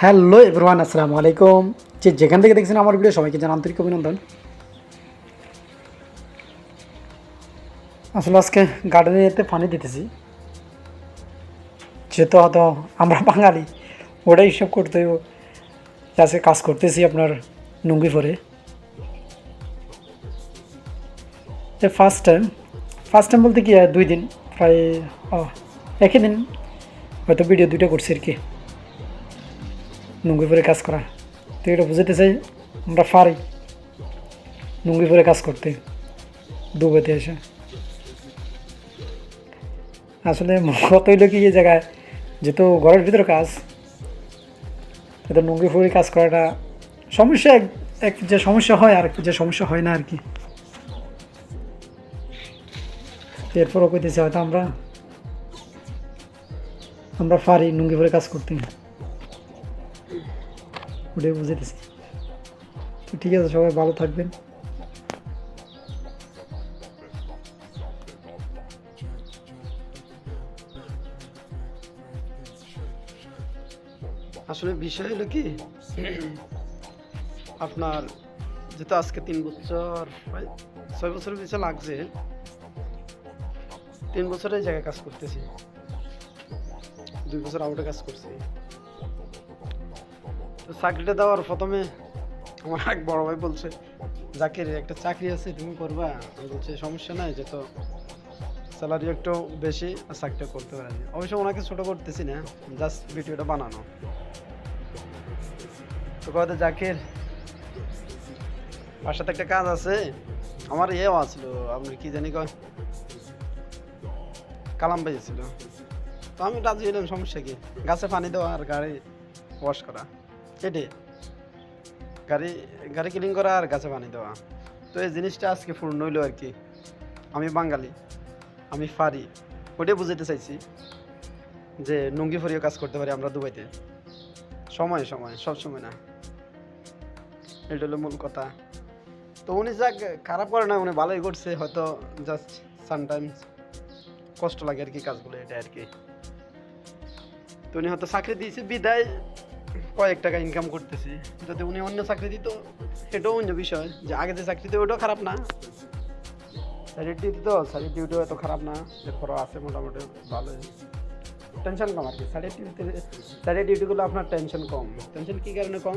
Hello everyone, আসসালামু আলাইকুম। যেখান থেকে দেখছেন আমার ভিডিও, সবাইকে জানাই আন্তরিক অভিনন্দন। আসলে আজকে গার্ডেনে যেতে পানি দিতেছি, যেহেতু হয়তো আমরা বাঙালি, ওটাই হিসাব করতে আজকে কাজ করতেছি আপনার লুঙ্গি পরে। ফার্স্ট টাইম বলতে কি 2 দিন, প্রায় একই দিন হয়তো ভিডিও 2টা করছি আর কি, লুঙ্গি পরে কাজ করা। তো এটা বুঝাতে চাই আমরা পারি লুঙ্গি পরে কাজ করতে দুবাইতে এসে। আসলে কত হইলো কি এই জায়গায়, যেহেতু ঘরের ভিতরে কাজ, তো লুঙ্গি পরে কাজ করাটা সমস্যা, এক যে সমস্যা হয় আর যে সমস্যা হয় না আর কি। এরপরও কইতেছি হয়তো আমরা পারি লুঙ্গি পরে কাজ করতে, ওটাই বুঝাইতেছি। তো ঠিক আছে, সবাই ভালো থাকবেন। আসলে বিষয় হলো কি, আপনার যেহেতু আজকে 3 বছর 6 বছরের পিছনে লাগছে, 3 বছর এই জায়গায় কাজ করতেছি, 2 বছর আউটে কাজ করছি। তো চাকরিটা দেওয়ার প্রথমে আমার এক বড় ভাই বলছে, জাকির একটা চাকরি আছে তুমি করবা। আমি বলছি সমস্যা নাই, যেহেতু স্যালারি একটু বেশি আর চাকরিটা করতে পারি। অবশ্য ওনাকে ছোট করতেছি না, জাস্ট ভিডিওটা বানানো। তো কথা জাকির, বাসাতে একটা কাজ আছে, আমার ইয়েও আসছিল, আপনার কি জানি কয় কালাম পেয়েছিল। তো আমি রাজি হলাম, সমস্যা কি, গাছে পানি দেওয়া আর গাড়ি ওয়াশ করা, এটাই গাড়ি গাড়ি ক্লিন করা আর গাছে পানি দেওয়া। তো এই জিনিসটা আজকে পূর্ণ হইলো আর কি। আমি বাঙালি, আমি পারি, ওটাই বুঝাইতে চাইছি যে লুঙ্গি ফরিয়ে কাজ করতে পারি আমরা দুবাইতে, সময় সময় সব সময় না। এটা হলো মূল কথা। তো উনি যাক খারাপ করে না, উনি ভালোই করছে, হয়তো জাস্ট সামটাইমস কষ্ট লাগে আর কি কাজগুলো, এটা আর কি। তো উনি হয়তো চাকরি দিয়েছে বিদায় কয়েক টাকা ইনকাম করতেছি। যদি উনি অন্য চাকরি দিত এটাও অন্য বিষয়, যে আগে যে চাকরি দিত ওটাও খারাপ না, সাইডের ডিউটি তো সাইডের ডিউটিও এত খারাপ না, এরপরও আছে মোটামুটি ভালোই, টেনশন কম আর কি। সাইডের ডিউটিগুলো আপনার টেনশন কম। টেনশন কী কারণে কম,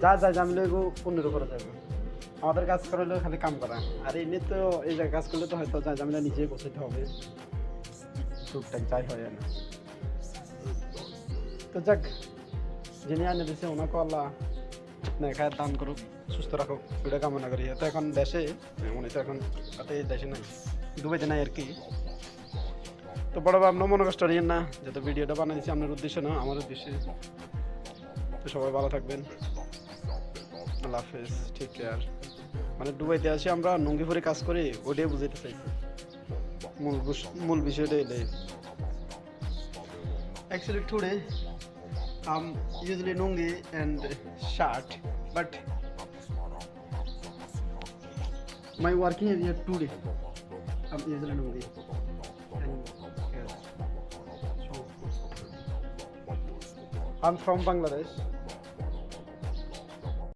যা জামিলে পণ্যের উপরে যাবে, আমাদের কাজ করা হলেও খালি কাম করা। আর এমনি তো এই জায়গায় কাজ করলে তো হয়তো যা জামিলা নিজেই বসাইতে হবে, টুকটাক যাই হয় না। তো যাক, যিনি আনে দিছে ওনাকে আল্লাহ নেখায় দান করুক, সুস্থ রাখুক, ওটা কামনা করি। তো এখন দেশে, উনি তো এখন দেশে নাই, দুবাইতে নাই আর কি। তো বড় আপনার মনে কষ্ট নিয়েন না, যেহেতু ভিডিওটা বানিয়েছি আপনার উদ্দেশ্যে না, আমার উদ্দেশ্যে। তো সবাই ভালো থাকবেন, আল্লাহ হাফেজ, টেক কেয়ার। মানে দুবাইতে আসি আমরা লুঙ্গি পরে কাজ করি, ওটাই বুঝাইতে চাইছি, মূল বিষয়টা এটাই। Actually today I'm usually lungi and shirt, but my working area today I'm usually lungi and yes. So I'm from Bangladesh.